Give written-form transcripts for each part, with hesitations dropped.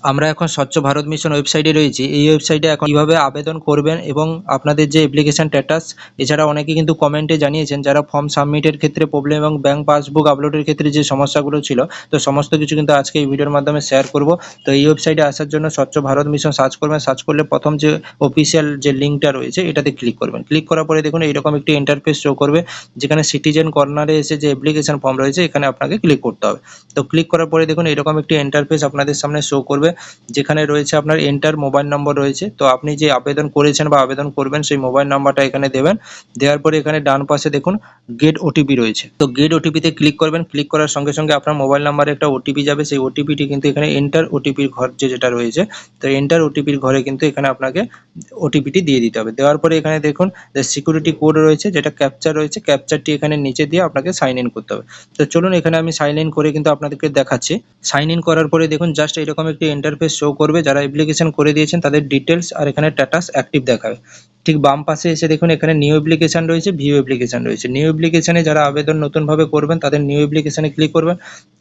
আমরা এখন স্বচ্ছ ভারত মিশন ওয়েবসাইটে রয়েছি। এই ওয়েবসাইটে এখন কিভাবে আবেদন করবেন এবং আপনাদের যে অ্যাপ্লিকেশন স্ট্যাটাস, এছাড়া অনেকে কিন্তু কমেন্টে জানিয়েছেন যারা ফর্ম সাবমিটের ক্ষেত্রে প্রবলেম এবং ব্যাংক পাসবুক আপলোডের ক্ষেত্রে যে সমস্যাগুলো ছিল, তো সমস্ত কিছু কিন্তু আজকে এই ভিডিওর মাধ্যমে শেয়ার করব। তো এই ওয়েবসাইটে আসার জন্য স্বচ্ছ ভারত মিশন সার্চ করবেন, সার্চ করলে প্রথম যে অফিসিয়াল যে লিঙ্কটা রয়েছে এটাতে ক্লিক করবেন। ক্লিক করার পরে দেখুন এইরকম একটি ইন্টারফেস শো করবে, যেখানে সিটিজেন কর্নারে এসে যে অ্যাপ্লিকেশন ফর্ম রয়েছে এখানে আপনাকে ক্লিক করতে হবে। তো ক্লিক করার পরে দেখুন এরকম একটি ইন্টারফেস আপনাদের সামনে শো করবে, যেখানে রয়েছে আপনার এন্টার মোবাইল নম্বর রয়েছে। তো আপনি যে আবেদন করেছেন বা আবেদন করবেন সেই মোবাইল নাম্বারটা এখানে দেবেন। দেওয়ার পরে এখানে ডান পাশে দেখুন গেট ওটিপি রয়েছে। তো গেট ওটিপিতে ক্লিক করবেন। ক্লিক করার সঙ্গে সঙ্গে আপনার মোবাইল নাম্বারে একটা ওটিপি যাবে। সেই ওটিপিটি কিন্তু এখানে এন্টার ওটিপির ঘর যেটা রয়েছে, তো এন্টার ওটিপির ঘরে কিন্তু এখানে আপনাকে ওটিপিটি দিয়ে দিতে হবে। দেওয়ার পরে এখানে দেখুন যে সিকিউরিটি কোড রয়েছে, যেটা ক্যাপচার রয়েছে, ক্যাপচারটি এখানে নিচে দিয়ে আপনাকে সাইন ইন করতে হবে। তো চলুন এখানে আমি সাইন ইন করে কিন্তু আপনাদেরকে দেখাচ্ছি। সাইন ইন করার পরে দেখুন জাস্ট এরকম একটি ইন্টারফেস শো করবে। যারা অ্যাপ্লিকেশন করে দিয়েছেন তাদের ডিটেলস আর এখানে স্ট্যাটাস অ্যাক্টিভ দেখাবে। ঠিক বাম পাশে এসে দেখুন এখানে নিউ অ্যাপ্লিকেশন রয়েছে, ভিউ অ্যাপ্লিকেশন রয়েছে। নিউ অ্যাপ্লিকেশনে যারা আবেদন নতুনভাবে করবেন তাদের নিউ অ্যাপ্লিকেশনে ক্লিক করবেন,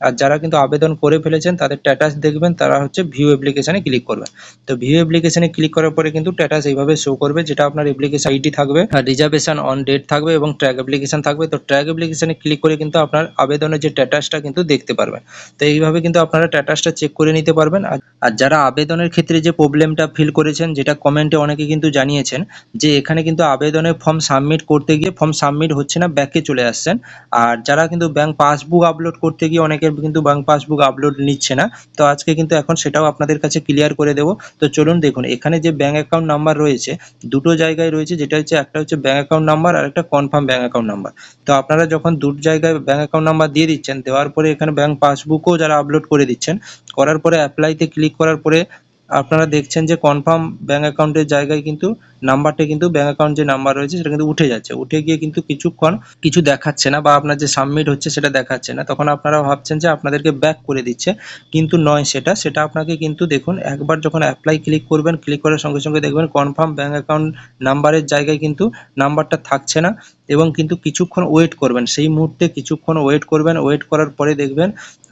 আর যারা কিন্তু আবেদন করে ফেলেছেন তাদের স্ট্যাটাস দেখবেন, তারা হচ্ছে ভিউ অ্যাপ্লিকেশনে ক্লিক করবেন। তো ভিউ অ্যাপ্লিকেশনে ক্লিক করার পরে কিন্তু স্ট্যাটাস এইভাবে শো করবে, যেটা আপনার অ্যাপ্লিকেশন আইডি থাকবে, আর রিজার্ভেশন অন ডেট থাকবে এবং ট্র্যাক অ্যাপ্লিকেশন থাকবে। তো ট্র্যাক অ্যাপ্লিকেশনে ক্লিক করে কিন্তু আপনার আবেদনের যে স্ট্যাটাসটা কিন্তু দেখতে পারবেন। তো এইভাবে কিন্তু আপনারা স্ট্যাটাসটা চেক করে নিতে পারবেন। আর যারা আবেদনের ক্ষেত্রে যে প্রবলেমটা ফিল করেছেন, যেটা কমেন্টে অনেকে কিন্তু জানিয়েছেন যে এখানে কিন্তু আবেদনের ফর্ম সাবমিট করতে গিয়ে ফর্ম সাবমিট হচ্ছে না, ব্যাকে চলে আসছেন। আর যারা কিন্তু ব্যাংক পাসবুক আপলোড করতে গিয়ে অনেকের কিন্তু ব্যাংক পাসবুক আপলোড নিচ্ছে না। তো আজকে কিন্তু এখন সেটাও আপনাদের কাছে ক্লিয়ার করে দেবো। তো চলুন দেখুন এখানে যে ব্যাংক অ্যাকাউন্ট নাম্বার রয়েছে, দুটো জায়গায় রয়েছে, যেটা হচ্ছে একটা হচ্ছে ব্যাংক অ্যাকাউন্ট নাম্বার আর একটা কনফার্ম ব্যাংক অ্যাকাউন্ট নাম্বার। তো আপনারা যখন দুটো জায়গায় ব্যাংক অ্যাকাউন্ট নাম্বার দিয়ে দিচ্ছেন, দেওয়ার পরে এখানে ব্যাংক পাসবুকও যারা আপলোড করে দিচ্ছেন, করার পরে অ্যাপ্লাইতে ক্লিক করার পরে আপনারা দেখছেন যে কনফার্ম ব্যাংক অ্যাকাউন্টের জায়গায় কিন্তু নাম্বারটা কিন্তু ব্যাংক অ্যাকাউন্ট যে নাম্বার রয়েছে সেটা কিন্তু উঠে যাচ্ছে। উঠে গিয়ে কিন্তু কিছুক্ষণ কিছু দেখাচ্ছে না বা আপনার যে সাবমিট হচ্ছে সেটা দেখাচ্ছে না। তখন আপনারা ভাবছেন যে আপনাদেরকে ব্যাক করে দিচ্ছে, কিন্তু নয় সেটা আপনাকে কিন্তু দেখুন একবার যখন অ্যাপ্লাই ক্লিক করবেন, ক্লিক করার সঙ্গে সঙ্গে দেখবেন কনফার্ম ব্যাংক অ্যাকাউন্ট নাম্বারের জায়গায় কিন্তু নাম্বারটা থাকছে না, এবং কিন্তু কিছুক্ষণ ওয়েট করবেন। সেই মুহূর্তে কিছুক্ষণ ওয়েট করবেন। ওয়েট করার পরে দেখবেন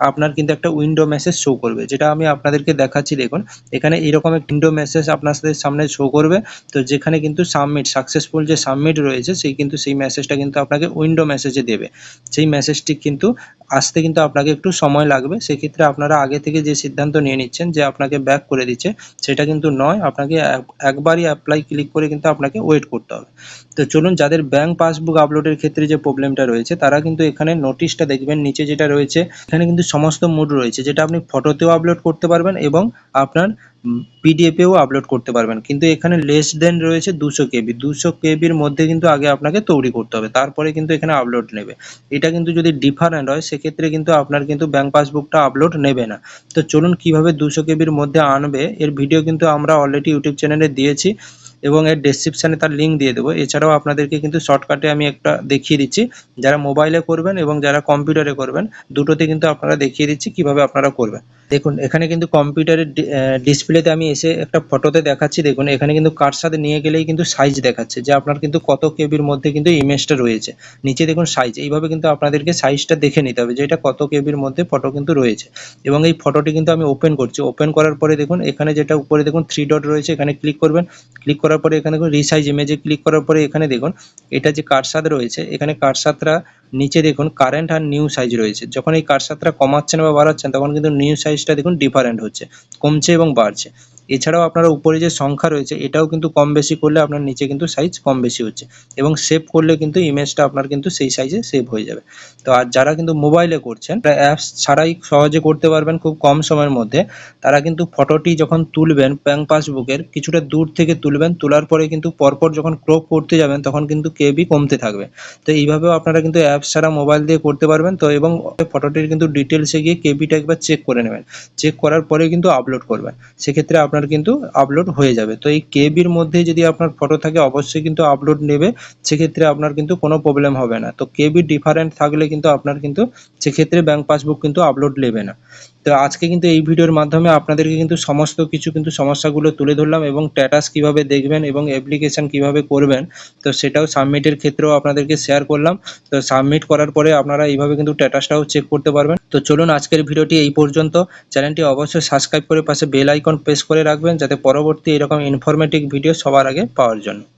আপনার কিন্তু একটা উইন্ডো মেসেজ শো করবে, যেটা আমি আপনাদেরকে দেখাচ্ছি। দেখুন এখানে এরকম একটা উইন্ডো মেসেজ আপনাদের সামনে শো করবে। তো যেখানে কিন্তু সাবমিট সাকসেসফুল যে সাবমিট রয়েছে সেই মেসেজটা কিন্তু আপনাকে উইন্ডো মেসেজে দেবে। সেই মেসেজটি কিন্তু আসতে কিন্তু আপনাকে একটু সময় লাগবে। সেক্ষেত্রে আপনারা আগে থেকে যে সিদ্ধান্ত নিয়ে নিচ্ছেন যে আপনাকে ব্যাক করে দিচ্ছে, সেটা কিন্তু নয়। আপনাকে একবারই অ্যাপ্লাই ক্লিক করে কিন্তু আপনাকে ওয়েট করতে হবে। তো চলুন, যাদের ব্যাংক পাসবুক আপলোডের ক্ষেত্রে যে প্রবলেমটা রয়েছে তারা কিন্তু এখানে নোটিশটা দেখবেন নিচে যেটা রয়েছে, এখানে কিন্তু সমস্ত মোড রয়েছে, যেটা আপনি ফটোতেও আপলোড করতে পারবেন এবং আপনার পিডিএফেও আপলোড করতে পারবেন। কিন্তু এখানে লেস দেন রয়েছে 200 KB। 200 KBর মধ্যে কিন্তু আগে আপনাকে তৈরি করতে হবে, তারপরে কিন্তু এখানে আপলোড নেবে। এটা কিন্তু যদি ডিফারেন্ট হয় সেক্ষেত্রে কিন্তু আপনার কিন্তু ব্যাংক পাসবুকটা আপলোড নেবে না। তো চলুন কিভাবে 200 KBর মধ্যে আনবে, এর ভিডিও কিন্তু আমরা অলরেডি ইউটিউব চ্যানেলে দিয়েছি এবং এর ডেসক্রিপশনে তার লিঙ্ক দিয়ে দেবো। এছাড়াও আপনাদেরকে কিন্তু শর্টকাটে আমি একটা দেখিয়ে দিচ্ছি, যারা মোবাইলে করবেন এবং যারা কম্পিউটারে করবেন, দুটোতে কিন্তু আপনারা দেখিয়ে দিচ্ছি কিভাবে আপনারা করবেন। দেখুন এখানে কিন্তু কম্পিউটারের ডিসপ্লেতে আমি এসে একটা ফটোতে দেখাচ্ছি। দেখুন এখানে কিন্তু কার সাথে নিয়ে গেলেই কিন্তু সাইজ দেখাচ্ছে যে আপনার কিন্তু কত কেবির মধ্যে কিন্তু ইমেজটা রয়েছে। নিচে দেখুন সাইজ, এইভাবে কিন্তু আপনাদেরকে সাইজটা দেখে নিতে হবে যে এটা কত কেবির মধ্যে ফটো কিন্তু রয়েছে। এবং এই ফটোটি কিন্তু আমি ওপেন করছি। ওপেন করার পরে দেখুন এখানে যেটা উপরে দেখুন 3 ডট রয়েছে, এখানে ক্লিক করবেন। ক্লিক করার পরে এখানে দেখুন রিসাইজ ইমেজে ক্লিক করার পরে এখানে দেখুন এটা যে কারসাদ রয়েছে, এখানে কারসাদটা নিচে দেখুন কারেন্ট আর নিউ সাইজ রয়েছে। যখন এই কারসাদটা কমাচ্ছেন বা বাড়াচ্ছেন তখন কিন্তু নিউ সাইজটা দেখুন ডিফারেন্ট হচ্ছে, কমছে এবং বাড়ছে। এছাড়াও আপনারা উপরে যে সংখ্যা রয়েছে এটাও কিন্তু কম বেশি করলে আপনার নিচে কিন্তু সাইজ কম বেশি হচ্ছে, এবং সেভ করলে কিন্তু ইমেজটা আপনার কিন্তু সেই সাইজে সেভ হয়ে যাবে। তো আর যারা কিন্তু মোবাইলে করছেন, অ্যাপস ছাড়াই সহজে করতে পারবেন খুব কম সময়ের মধ্যে, তারা কিন্তু ফটোটি যখন তুলবেন ব্যাংক পাসবুকের কিছুটা দূর থেকে তুলবেন। তোলার পরে কিন্তু পরপর যখন ক্রপ করতে যাবেন তখন কিন্তু কেবি কমতে থাকবে। তো এইভাবেও আপনারা কিন্তু অ্যাপস ছাড়া মোবাইল দিয়ে করতে পারবেন। তো এবং ফটোটির কিন্তু ডিটেলসে গিয়ে কেবিটা একবার চেক করে নেবেন। চেক করার পরে কিন্তু আপলোড করবেন, সেক্ষেত্রে আপনার কিন্তু আপলোড হয়ে যাবে। তো এই কেবির মধ্যে যদি আপনার ফটো থাকে অবশ্যই কিন্তু আপলোড নেবে, সেক্ষেত্রে আপনার কিন্তু কোনো প্রবলেম হবে না। তো কেবি ডিফারেন্ট থাকলে কিন্তু আপনার কিন্তু সেক্ষেত্রে ব্যাঙ্ক পাসবুক কিন্তু আপলোড নেবে না। তো আজকে কিন্তু এই ভিডিওর মাধ্যমে আপনাদেরকে কিন্তু সমস্ত কিছু কিন্তু সমস্যাগুলো তুলে ধরলাম এবং স্ট্যাটাস কিভাবে দেখবেন এবং অ্যাপ্লিকেশন কিভাবে করবেন, তো সেটাও সাবমিটের ক্ষেত্রেও আপনাদেরকে শেয়ার করলাম। তো সাবমিট করার পরে আপনারা এইভাবে কিন্তু স্ট্যাটাসটাও চেক করতে পারবেন। তো চলুন আজকের ভিডিওটি এই পর্যন্ত। চ্যানেলটি অবশ্যই সাবস্ক্রাইব করে পাশে বেল আইকন প্রেস করে রাখবেন, যাতে পরবর্তী এরকম ইনফরমেটিভ ভিডিও সবার আগে পাওয়ার জন্য।